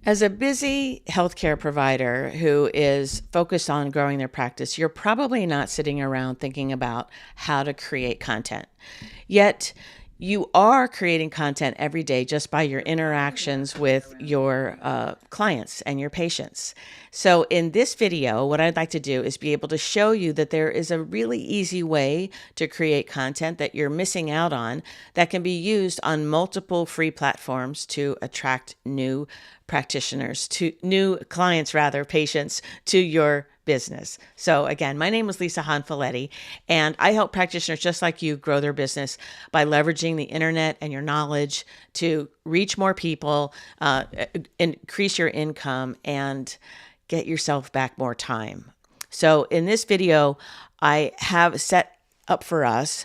As a busy healthcare provider who is focused on growing their practice, you're probably not sitting around thinking about how to create content. Yet, you are creating content every day just by your interactions with your clients and your patients. So in this video, what I'd like to do is be able to show you that there is a really easy way to create content that you're missing out on that can be used on multiple free platforms to attract new practitioners, to new clients, patients to your business. So again, my name is Lisa Hanfileti, and I help practitioners just like you grow their business by leveraging the internet and your knowledge to reach more people, increase your income, and get yourself back more time. So in this video, I have set up for us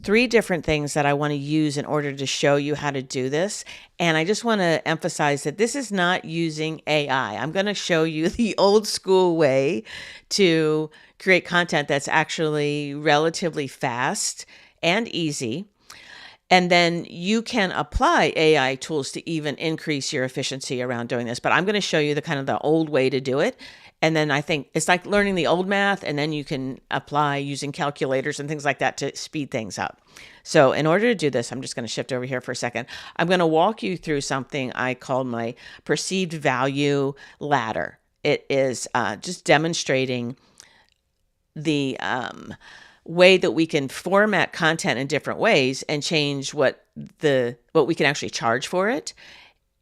3 different things that I want to use in order to show you how to do this. And I just want to emphasize that this is not using AI. I'm going to show you the old school way to create content that's actually relatively fast and easy. And then you can apply AI tools to even increase your efficiency around doing this. But I'm going to show you the old way to do it. And then I think it's like learning the old math, and then you can apply using calculators and things like that to speed things up. So in order to do this, I'm just going to shift over here for a second. I'm going to walk you through something I call my perceived value ladder. It is just demonstrating the way that we can format content in different ways and change what we can actually charge for it.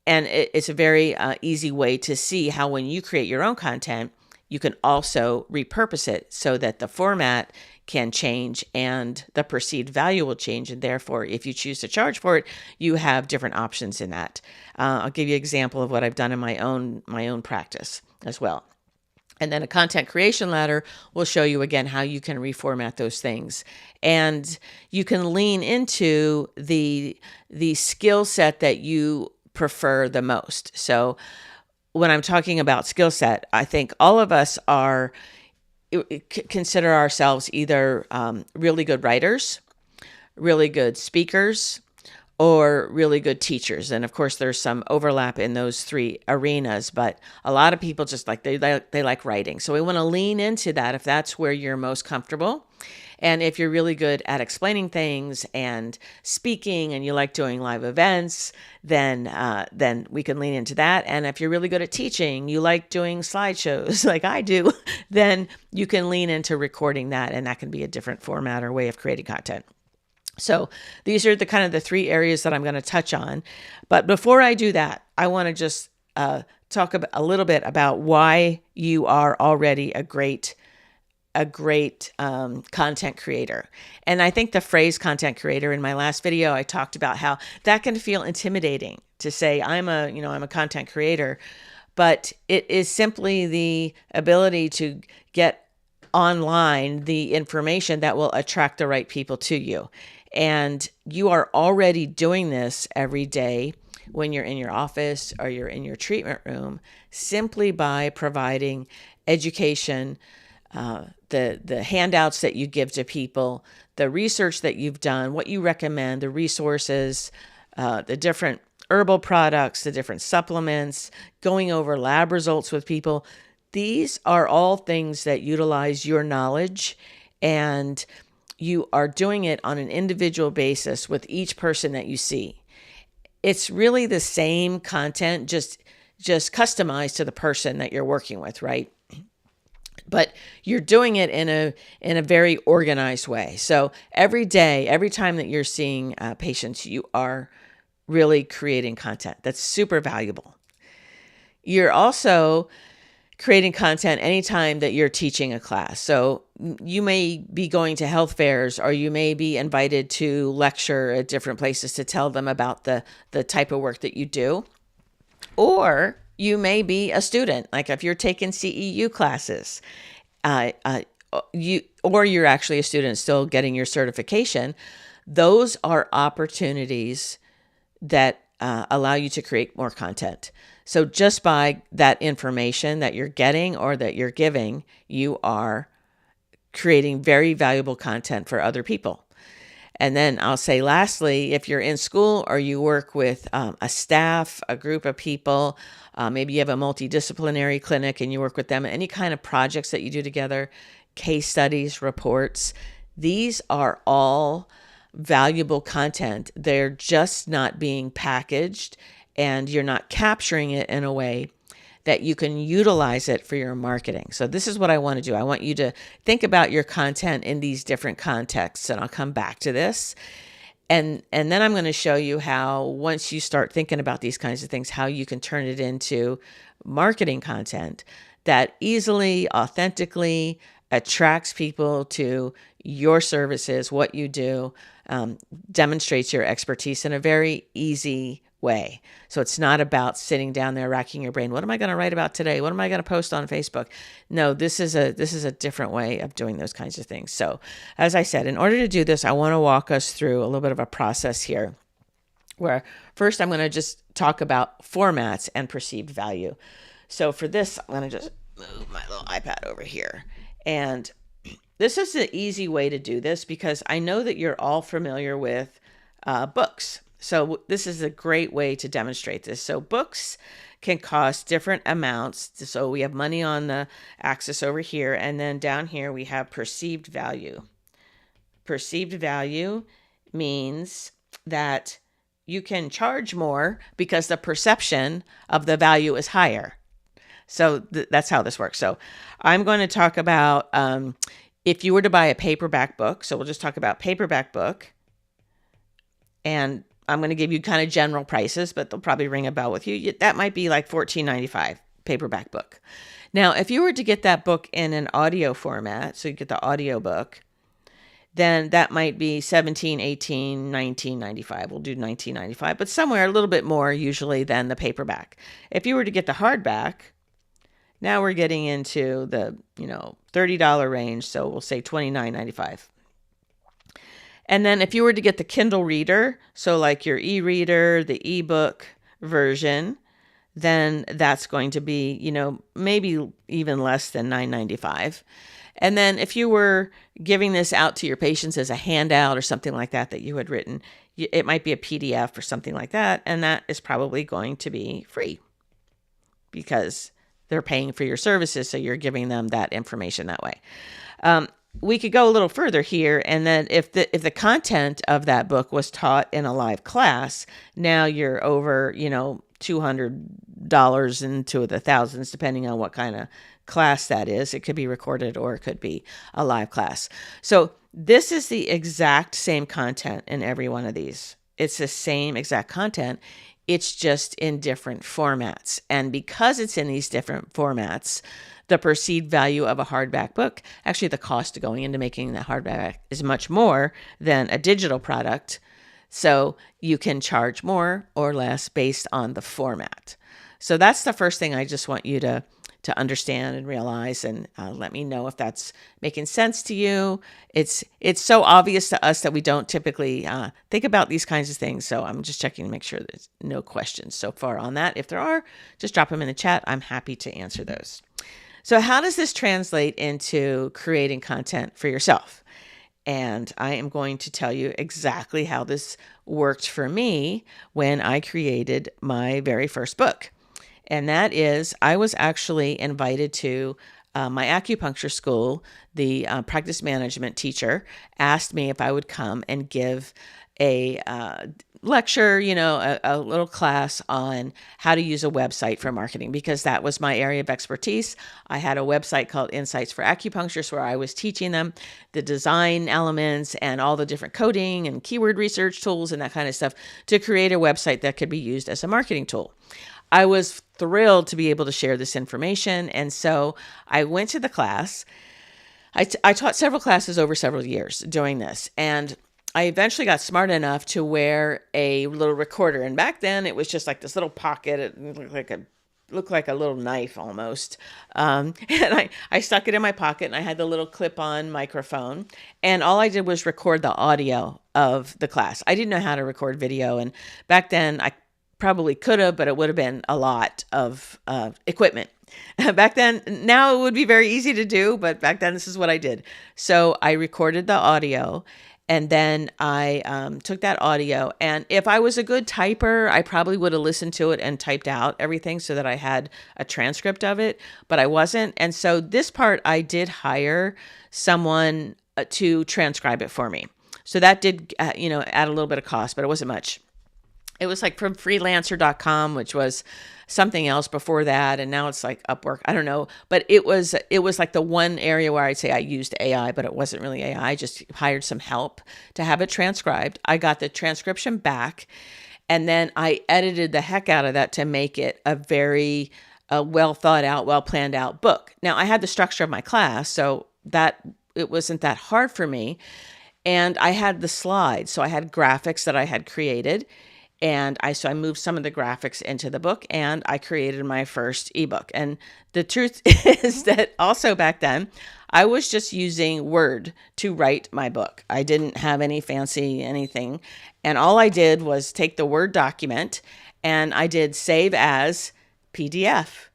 And it's a very easy way to see how when you create your own content, you can also repurpose it so that the format can change and the perceived value will change. And therefore, if you choose to charge for it, you have different options in that. I'll give you an example of what I've done in my own practice as well. And then a content creation ladder will show you again how you can reformat those things. And you can lean into the skill set that you prefer the most. So when I'm talking about skill set, I think all of us consider ourselves either really good writers, really good speakers, or really good teachers. And of course, there's some overlap in those 3 arenas, but a lot of people just they like writing. So we want to lean into that if that's where you're most comfortable. And if you're really good at explaining things and speaking and you like doing live events, then we can lean into that. And if you're really good at teaching, you like doing slideshows like I do, then you can lean into recording that, and that can be a different format or way of creating content. So these are the 3 areas that I'm going to touch on. But before I do that, I want to just talk a little bit about why you are already a great content creator. And I think the phrase content creator, in my last video, I talked about how that can feel intimidating to say I'm a content creator, but it is simply the ability to get online the information that will attract the right people to you. And you are already doing this every day when you're in your office or you're in your treatment room, simply by providing education, the handouts that you give to people, the research that you've done, what you recommend, the resources, the different herbal products, the different supplements, going over lab results with people. These are all things that utilize your knowledge, and you are doing it on an individual basis with each person that you see. It's really the same content, just customized to the person that you're working with, right? But you're doing it in a very organized way. So every day, every time that you're seeing patients, you are really creating content that's super valuable. You're also creating content anytime that you're teaching a class. So you may be going to health fairs, or you may be invited to lecture at different places to tell them about the type of work that you do. Or you may be a student, like if you're taking CEU classes, you're actually a student still getting your certification. Those are opportunities that allow you to create more content. So just by that information that you're getting or that you're giving, you are creating very valuable content for other people. And then I'll say, lastly, if you're in school or you work with a staff, a group of people, maybe you have a multidisciplinary clinic and you work with them, any kind of projects that you do together, case studies, reports, these are all valuable content. They're just not being packaged, and you're not capturing it in a way that you can utilize it for your marketing. So this is what I want to do. I want you to think about your content in these different contexts, and I'll come back to this. And then I'm going to show you how, once you start thinking about these kinds of things, how you can turn it into marketing content that easily, authentically attracts people to your services, what you do, demonstrates your expertise in a very easy way. So it's not about sitting down there racking your brain. What am I going to write about today? What am I going to post on Facebook? No, this is a different way of doing those kinds of things. So as I said, in order to do this, I want to walk us through a little bit of a process here, where first I'm going to just talk about formats and perceived value. So for this, I'm going to just move my little iPad over here. And this is the easy way to do this, because I know that you're all familiar with books. So this is a great way to demonstrate this. So books can cost different amounts. So we have money on the axis over here, and then down here we have perceived value. Perceived value means that you can charge more because the perception of the value is higher. So that's how this works. So I'm going to talk about if you were to buy a paperback book. So we'll just talk about paperback book, and I'm going to give you kind of general prices, but they'll probably ring a bell with you. That might be like $14.95 paperback book. Now, if you were to get that book in an audio format, so you get the audio book, then that might be $17, $18, $19.95. We'll do $19.95, but somewhere a little bit more usually than the paperback. If you were to get the hardback, now we're getting into the $30 range, so we'll say $29.95. And then if you were to get the Kindle reader, so like your e-reader, the ebook version, then that's going to be, maybe even less than $9.95. And then if you were giving this out to your patients as a handout or something like that you had written, it might be a PDF or something like that, and that is probably going to be free because they're paying for your services, so you're giving them that information that way. We could go a little further here, and then if the content of that book was taught in a live class, now you're over, $200 into the thousands, depending on what kind of class that is. It could be recorded or it could be a live class. So this is the exact same content in every one of these. It's the same exact content. It's just in different formats. And because it's in these different formats, the perceived value of a hardback book, actually the cost of going into making the hardback is much more than a digital product. So you can charge more or less based on the format. So that's the first thing I just want you to understand and realize, and let me know if that's making sense to you. It's so obvious to us that we don't typically think about these kinds of things. So I'm just checking to make sure there's no questions so far on that. If there are, just drop them in the chat. I'm happy to answer those. So how does this translate into creating content for yourself? And I am going to tell you exactly how this worked for me when I created my very first book. And that is, I was actually invited to my acupuncture school. The practice management teacher asked me if I would come and give a lecture, a little class on how to use a website for marketing, because that was my area of expertise. I had a website called Insights for Acupuncture, where I was teaching them the design elements and all the different coding and keyword research tools and that kind of stuff to create a website that could be used as a marketing tool. I was thrilled to be able to share this information. And so I went to the class. I taught several classes over several years doing this. And I eventually got smart enough to wear a little recorder. And back then it was just like this little pocket. It looked like a little knife almost. And I stuck it in my pocket, and I had the little clip-on microphone. And all I did was record the audio of the class. I didn't know how to record video. And back then I probably could have, but it would have been a lot of equipment. Back then, now it would be very easy to do, but back then this is what I did. So I recorded the audio, And then I took that audio, and if I was a good typer, I probably would have listened to it and typed out everything so that I had a transcript of it, but I wasn't. And so this part, I did hire someone to transcribe it for me. So that did, add a little bit of cost, but it wasn't much. It was like from freelancer.com, which was something else before that. And now it's like Upwork. I don't know. But it was like the one area where I'd say I used AI, but it wasn't really AI. I just hired some help to have it transcribed. I got the transcription back, and then I edited the heck out of that to make it a very well thought out, well planned out book. Now I had the structure of my class, so that it wasn't that hard for me. And I had the slides. So I had graphics that I had created. And I moved some of the graphics into the book, and I created my first ebook. And the truth is that also back then, I was just using Word to write my book. I didn't have any fancy anything. And all I did was take the Word document, and I did save as PDF.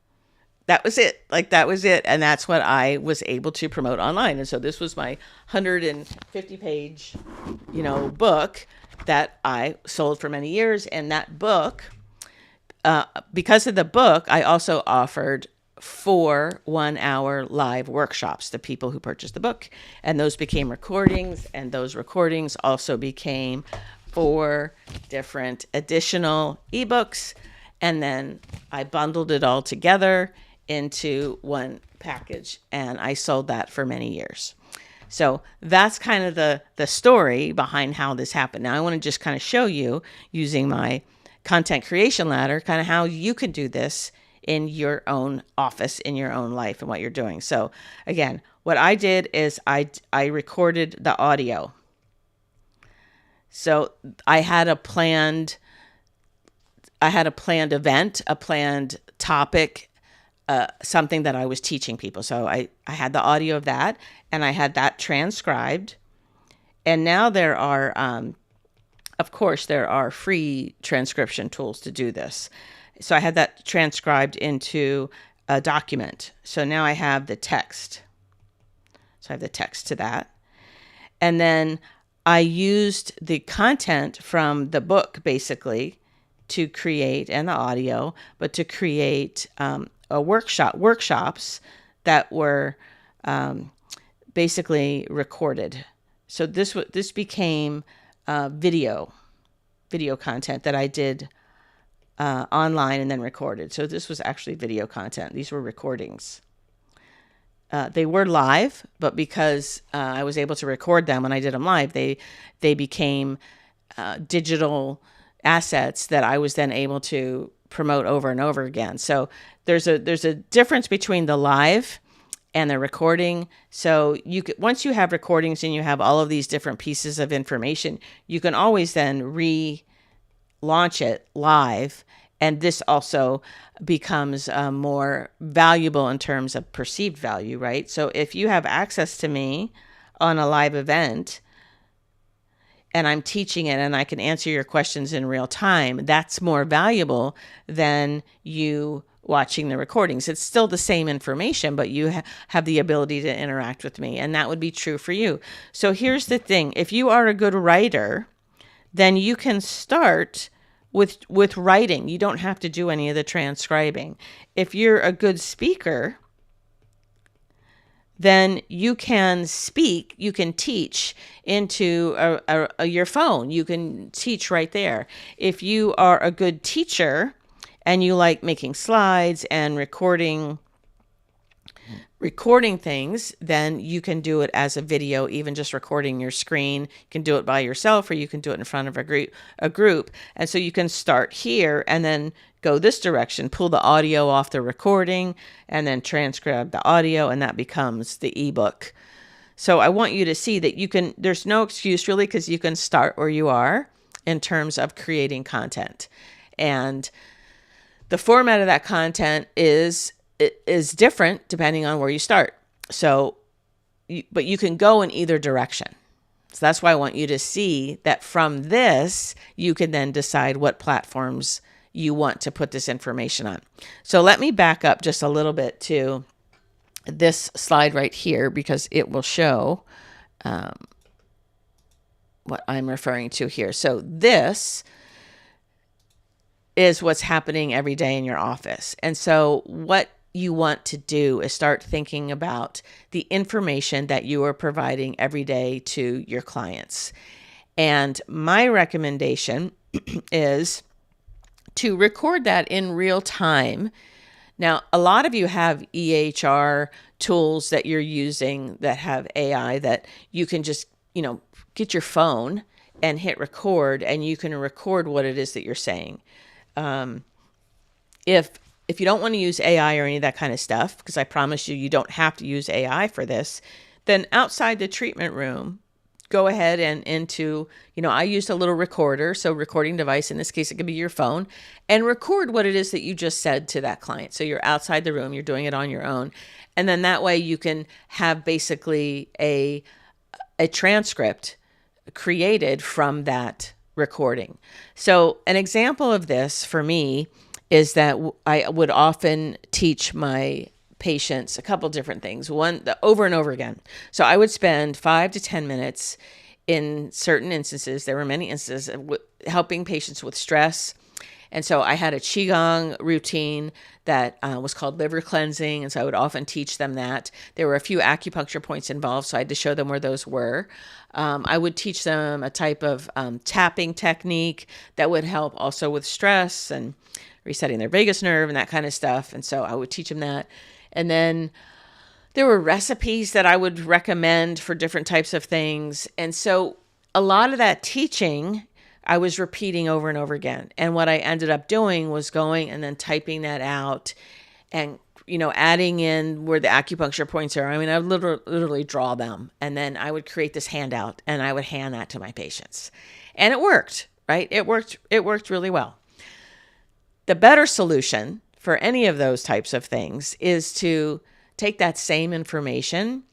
That was it. Like, that was it. And that's what I was able to promote online. And so this was my 150-page, book that I sold for many years. And that book, because of the book, I also offered 4 one-hour live workshops to people who purchased the book. And those became recordings. And those recordings also became 4 different additional ebooks. And then I bundled it all together into one package, and I sold that for many years. So that's kind of the story behind how this happened. Now I want to just kind of show you, using my content creation ladder, kind of how you can do this in your own office, in your own life, and what you're doing. So again, what I did is I recorded the audio. So I had a planned event, a planned topic, something that I was teaching people. So I had the audio of that, and I had that transcribed. And now there are, of course, there are free transcription tools to do this. So I had that transcribed into a document. So now I have the text. So I have the text to that. And then I used the content from the book, basically, to create, and the audio, but to create workshops that were basically recorded. So this became video content that I did online and then recorded. So this was actually video content. These were recordings. They were live, but because I was able to record them when I did them live, they became digital assets that I was then able to promote over and over again. So there's a difference between the live and the recording. So once you have recordings and you have all of these different pieces of information, you can always then relaunch it live. And this also becomes more valuable in terms of perceived value, right? So if you have access to me on a live event, and I'm teaching it and I can answer your questions in real time, that's more valuable than you watching the recordings. It's still the same information, but you have the ability to interact with me, and that would be true for you. So here's the thing. If you are a good writer, then you can start with writing. You don't have to do any of the transcribing. If you're a good speaker, then you can speak, you can teach into your phone. You can teach right there. If you are a good teacher and you like making slides and recording things, then you can do it as a video, even just recording your screen. You can do it by yourself, or you can do it in front of a group. And so you can start here and then go this direction, pull the audio off the recording, and then transcribe the audio, and that becomes the ebook. So I want you to see that there's no excuse really, because you can start where you are in terms of creating content. And the format of that content is different depending on where you start. So, but you can go in either direction. So that's why I want you to see that from this, you can then decide what platforms you want to put this information on. So let me back up just a little bit to this slide right here, because it will show what I'm referring to here. So this is what's happening every day in your office. And so what you want to do is start thinking about the information that you are providing every day to your clients. And my recommendation is to record that in real time. Now, a lot of you have EHR tools that you're using that have AI that you can just, get your phone and hit record, and you can record what it is that you're saying. If you don't want to use AI or any of that kind of stuff, because I promise you don't have to use AI for this, then outside the treatment room, go ahead and into, I used a little recorder, so recording device, in this case, it could be your phone, and record what it is that you just said to that client. So you're outside the room, you're doing it on your own. And then that way you can have basically a transcript created from that recording. So an example of this for me is that I would often teach my patients a couple different things, over and over again. So I would spend 5 to 10 minutes in certain instances. There were many instances helping patients with stress. And so I had a Qigong routine that was called liver cleansing. And so I would often teach them that. There were a few acupuncture points involved, so I had to show them where those were. I would teach them a type of tapping technique that would help also with stress and resetting their vagus nerve and that kind of stuff. And so I would teach them that. And then there were recipes that I would recommend for different types of things. And so a lot of that teaching I was repeating over and over again. And what I ended up doing was going and then typing that out and, adding in where the acupuncture points are. I mean, I would literally draw them, and then I would create this handout and I would hand that to my patients. And it worked, right? It worked really well. The better solution for any of those types of things is to take that same information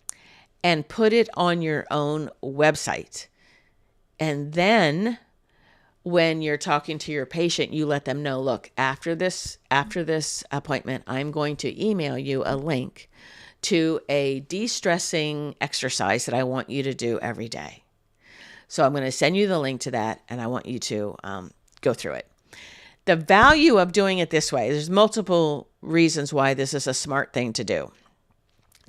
and put it on your own website. And then when you're talking to your patient, you let them know, look, after this appointment, I'm going to email you a link to a de-stressing exercise that I want you to do every day. So I'm going to send you the link to that, and I want you to go through it. The value of doing it this way, there's multiple reasons why this is a smart thing to do.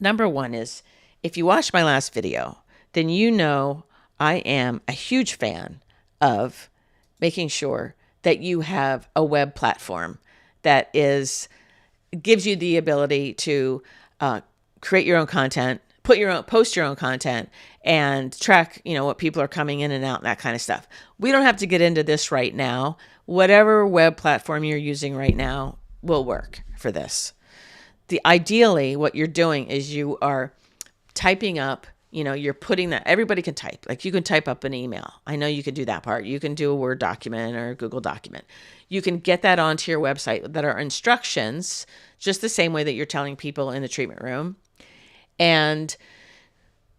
Number one is, if you watched my last video, then you know I am a huge fan of making sure that you have a web platform that gives you the ability to create your own content, post your own content, and track, what people are coming in and out and that kind of stuff. We don't have to get into this right now. Whatever web platform you're using right now will work for this. Ideally, what you're doing is you are typing up, you're putting that, everybody can type. Like, you can type up an email. I know you can do that part. You can do a Word document or a Google document. You can get that onto your website that are instructions, just the same way that you're telling people in the treatment room. And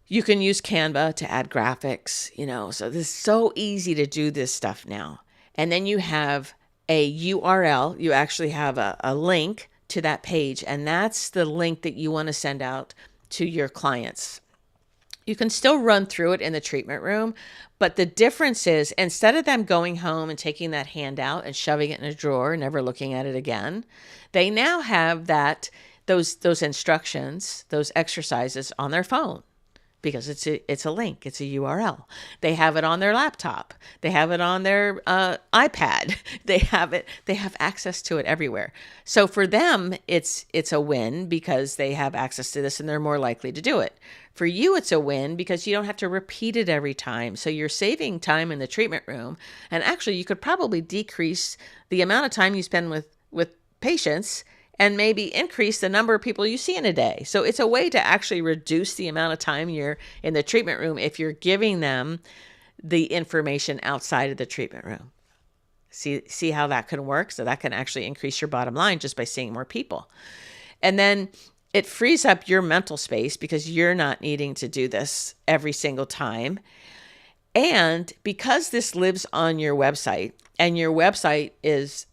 you can use Canva to add graphics, so this is so easy to do this stuff now. And then you have a URL. You actually have a link to that page, and that's the link that you want to send out to your clients. You can still run through it in the treatment room, but the difference is, instead of them going home and taking that handout and shoving it in a drawer and never looking at it again, they now have those instructions, those exercises on their phone, because it's a link, it's a URL. They have it on their laptop. They have it on their iPad. They have access to it everywhere. So for them, it's a win because they have access to this and they're more likely to do it. For you, it's a win because you don't have to repeat it every time. So you're saving time in the treatment room. And actually, you could probably decrease the amount of time you spend with patients and maybe increase the number of people you see in a day. So it's a way to actually reduce the amount of time you're in the treatment room if you're giving them the information outside of the treatment room. See how that can work? So that can actually increase your bottom line just by seeing more people. And then it frees up your mental space because you're not needing to do this every single time. And because this lives on your website, and your website is,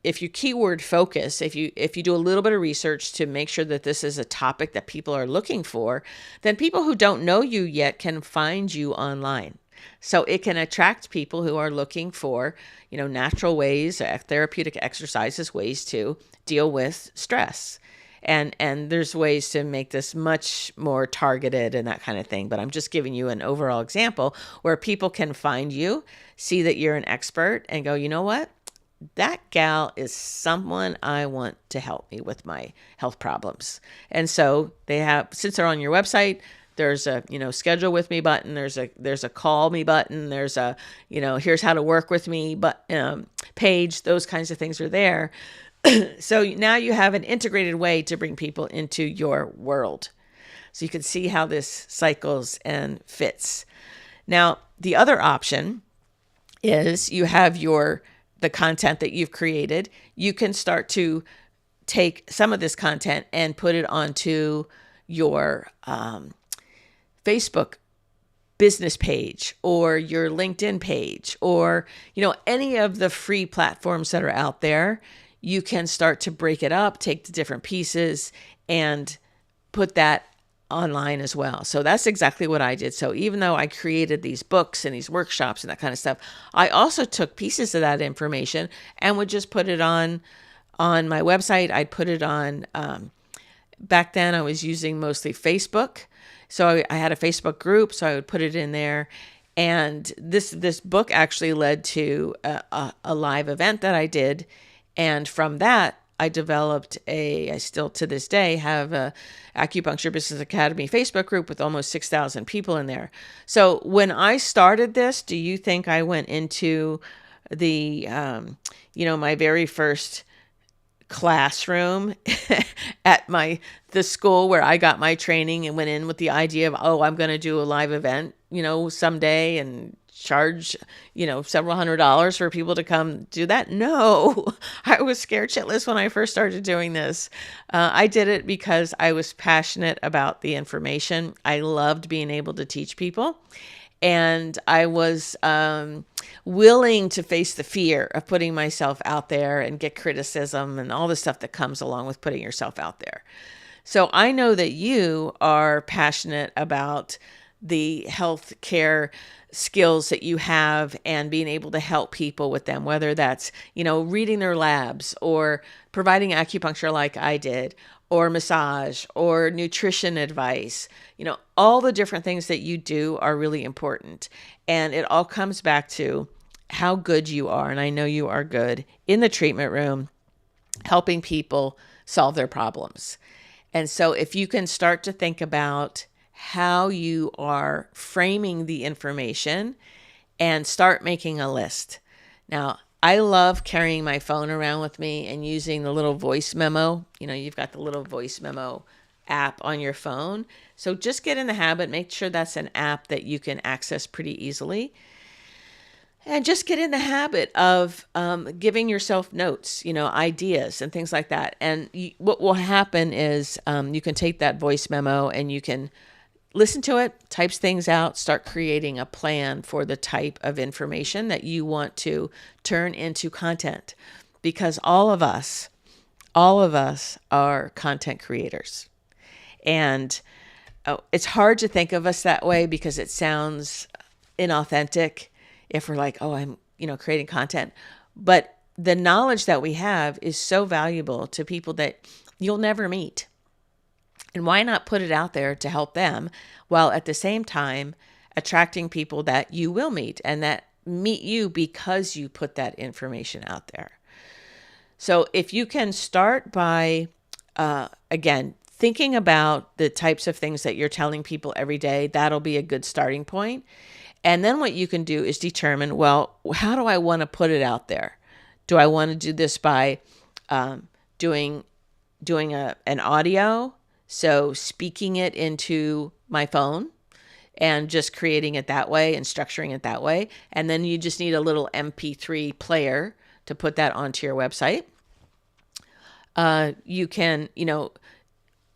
if you keyword focus, if you do a little bit of research to make sure that this is a topic that people are looking for, then people who don't know you yet can find you online. So it can attract people who are looking for, natural ways, therapeutic exercises, ways to deal with stress. And there's ways to make this much more targeted and that kind of thing. But I'm just giving you an overall example where people can find you, see that you're an expert, and go, you know what? That gal is someone I want to help me with my health problems. And so they have, since they're on your website, there's a, schedule with me button. There's a call me button. There's a, here's how to work with me, page. Those kinds of things are there. So now you have an integrated way to bring people into your world. So you can see how this cycles and fits. Now, the other option is you have the content that you've created. You can start to take some of this content and put it onto your Facebook business page or your LinkedIn page, or, any of the free platforms that are out there. You can start to break it up, take the different pieces, and put that online as well. So that's exactly what I did. So even though I created these books and these workshops and that kind of stuff, I also took pieces of that information and would just put it on my website. I'd put it on, back then I was using mostly Facebook. So I had a Facebook group, so I would put it in there. And this book actually led to a live event that I did. And from that, I developed I still to this day have a Acupuncture Business Academy Facebook group with almost 6,000 people in there. So when I started this, do you think I went into the, my very first classroom at the school where I got my training and went in with the idea of, I'm going to do a live event, someday and charge, several $100s for people to come do that? No, I was scared shitless when I first started doing this. I did it because I was passionate about the information. I loved being able to teach people. And I was willing to face the fear of putting myself out there and get criticism and all the stuff that comes along with putting yourself out there. So I know that you are passionate about the healthcare skills that you have and being able to help people with them, whether that's, reading their labs or providing acupuncture like I did, or massage or nutrition advice. All the different things that you do are really important. And it all comes back to how good you are. And I know you are good in the treatment room, helping people solve their problems. And so if you can start to think about how you are framing the information and start making a list. Now, I love carrying my phone around with me and using the little voice memo. You've got the little voice memo app on your phone. So just get in the habit, make sure that's an app that you can access pretty easily. And just get in the habit of giving yourself notes, ideas and things like that. And what will happen is you can take that voice memo and you can listen to it, types things out, start creating a plan for the type of information that you want to turn into content. Because all of us are content creators. And it's hard to think of us that way because it sounds inauthentic if we're like, I'm, creating content. But the knowledge that we have is so valuable to people that you'll never meet. And why not put it out there to help them while at the same time attracting people that you will meet and that meet you because you put that information out there. So if you can start by, again, thinking about the types of things that you're telling people every day, that'll be a good starting point. And then what you can do is determine, well, how do I want to put it out there? Do I want to do this by doing an audio? So speaking it into my phone and just creating it that way and structuring it that way. And then you just need a little MP3 player to put that onto your website. You can,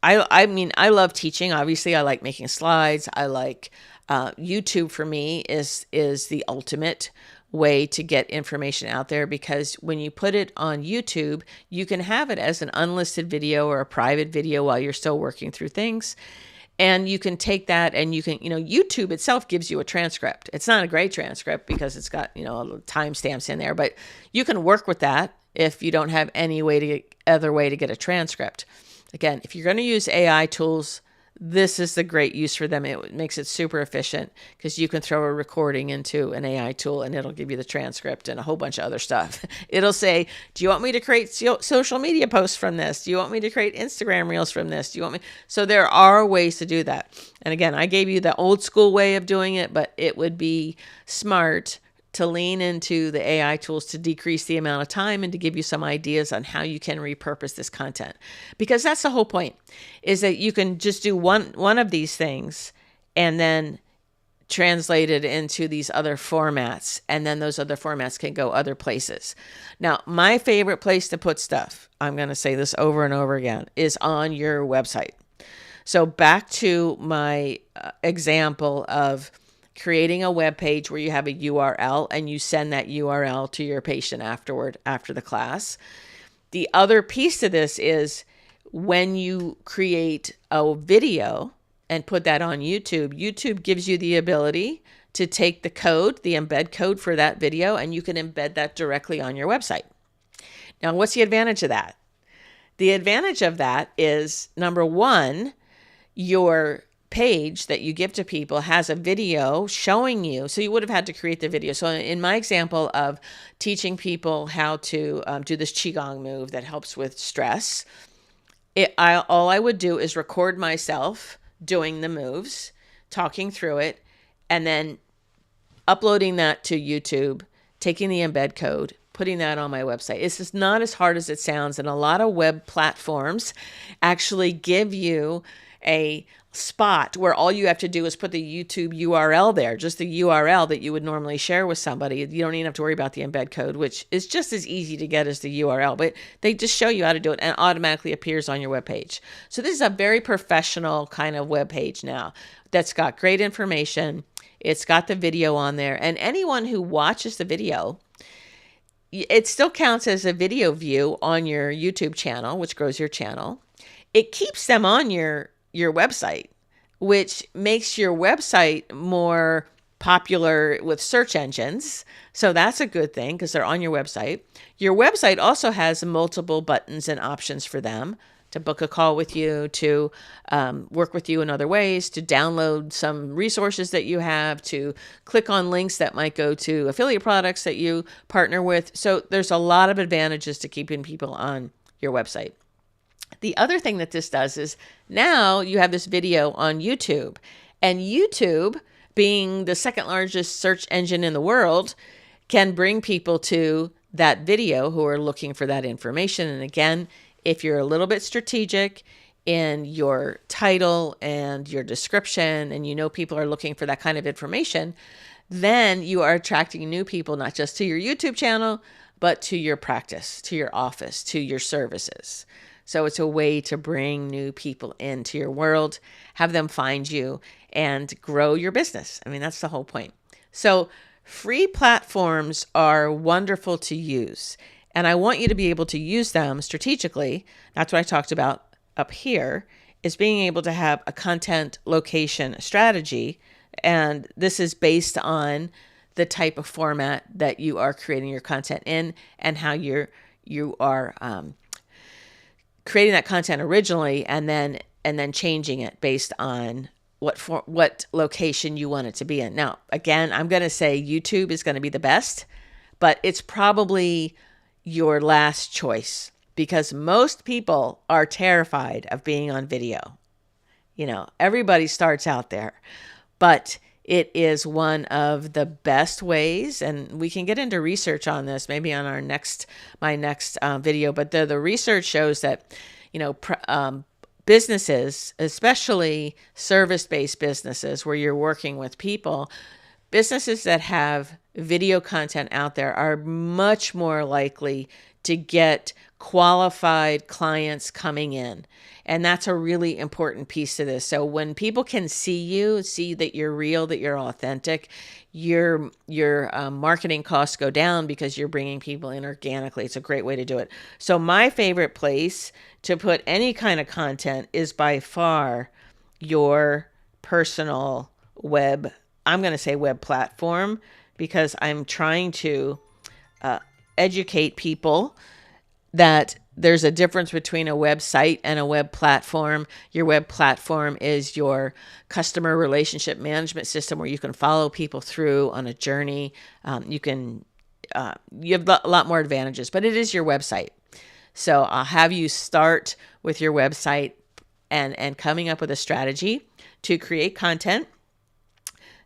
I love teaching. Obviously, I like making slides. I like YouTube for me is the ultimate way to get information out there, because when you put it on YouTube, you can have it as an unlisted video or a private video while you're still working through things. And you can take that and you can, YouTube itself gives you a transcript. It's not a great transcript because it's got, timestamps in there, but you can work with that if you don't have any other way to get a transcript. Again, if you're going to use AI tools, this is the great use for them. It makes it super efficient because you can throw a recording into an AI tool and it'll give you the transcript and a whole bunch of other stuff. It'll say, do you want me to create social media posts from this? Do you want me to create Instagram reels from this? Do you want me? So there are ways to do that. And again, I gave you the old school way of doing it, but it would be smart to lean into the AI tools to decrease the amount of time and to give you some ideas on how you can repurpose this content. Because that's the whole point, is that you can just do one of these things and then translate it into these other formats, and then those other formats can go other places. Now, my favorite place to put stuff, I'm going to say this over and over again, is on your website. So back to my example of creating a web page where you have a URL and you send that URL to your patient after the class. The other piece to this is when you create a video and put that on YouTube, YouTube gives you the ability to take the code, the embed code for that video, and you can embed that directly on your website. Now, what's the advantage of that? The advantage of that is, number one, your page that you give to people has a video showing you. So you would have had to create the video. So in my example of teaching people how to do this Qigong move that helps with stress, all I would do is record myself doing the moves, talking through it, and then uploading that to YouTube, taking the embed code, putting that on my website. It's just not as hard as it sounds. And a lot of web platforms actually give you a spot where all you have to do is put the YouTube URL there, just the URL that you would normally share with somebody. You don't even have to worry about the embed code, which is just as easy to get as the URL, but they just show you how to do it and it automatically appears on your webpage. So this is a very professional kind of web page now that's got great information. It's got the video on there, and anyone who watches the video, it still counts as a video view on your YouTube channel, which grows your channel. It keeps them on your website, which makes your website more popular with search engines. So that's a good thing because they're on your website. Your website also has multiple buttons and options for them to book a call with you, to work with you in other ways, to download some resources that you have, to click on links that might go to affiliate products that you partner with. So there's a lot of advantages to keeping people on your website. The other thing that this does is now you have this video on YouTube, and YouTube, being the second largest search engine in the world, can bring people to that video who are looking for that information. And again, if you're a little bit strategic in your title and your description, and you know people are looking for that kind of information, then you are attracting new people, not just to your YouTube channel, but to your practice, to your office, to your services. So it's a way to bring new people into your world, have them find you, and grow your business. I mean, that's the whole point. So free platforms are wonderful to use, and I want you to be able to use them strategically. That's what I talked about up here, is being able to have a content location strategy. And this is based on the type of format that you are creating your content in and how you are creating that content originally and then changing it based on what location you want it to be in. Now, again, I'm going to say YouTube is going to be the best, but it's probably your last choice because most people are terrified of being on video. Everybody starts out there, but it is one of the best ways, and we can get into research on this maybe on my next video. But the research shows that, businesses, especially service-based businesses where you're working with people, businesses that have video content out there are much more likely to get qualified clients coming in. And that's a really important piece to this. So when people can see that you're real, that you're authentic, your marketing costs go down because you're bringing people in organically. It's a great way to do it. So my favorite place to put any kind of content is by far your personal web, I'm going to say web platform, because I'm trying to educate people that there's a difference between a website and a web platform. Your web platform is your customer relationship management system where you can follow people through on a journey. You have a lot more advantages, but it is your website. So I'll have you start with your website and coming up with a strategy to create content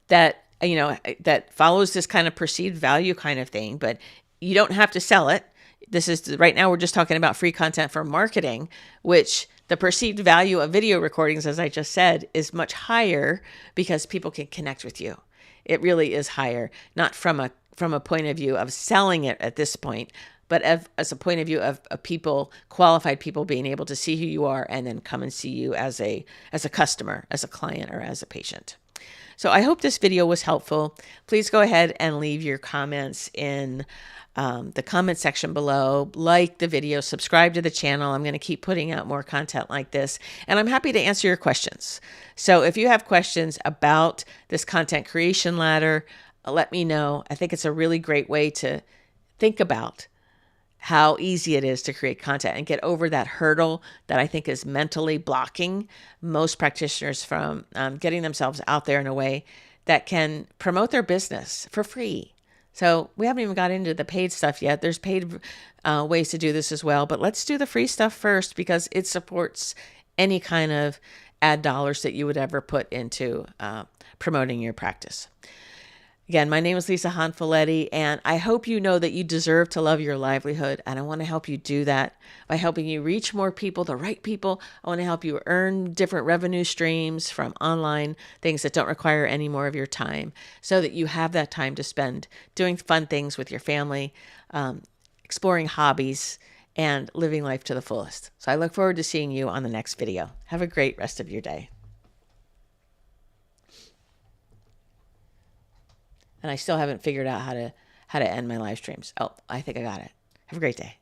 that, that follows this kind of perceived value kind of thing, but you don't have to sell it. This is right now, we're just talking about free content for marketing, which the perceived value of video recordings, as I just said, is much higher because people can connect with you. It really is higher, not from a point of view of selling it at this point, but as a point of view of people, qualified people being able to see who you are and then come and see you as a customer, as a client, or as a patient. So I hope this video was helpful. Please go ahead and leave your comments in the comment section below. Like the video, subscribe to the channel. I'm going to keep putting out more content like this, and I'm happy to answer your questions. So if you have questions about this content creation ladder, let me know. I think it's a really great way to think about how easy it is to create content and get over that hurdle that I think is mentally blocking most practitioners from getting themselves out there in a way that can promote their business for free. So we haven't even got into the paid stuff yet. There's paid ways to do this as well, but let's do the free stuff first because it supports any kind of ad dollars that you would ever put into promoting your practice. Again, my name is Lisa Hanfileti, and I hope you know that you deserve to love your livelihood, and I want to help you do that by helping you reach more people, the right people. I want to help you earn different revenue streams from online things that don't require any more of your time so that you have that time to spend doing fun things with your family, exploring hobbies, and living life to the fullest. So I look forward to seeing you on the next video. Have a great rest of your day. And I still haven't figured out how to end my live streams. Oh, I think I got it. Have a great day.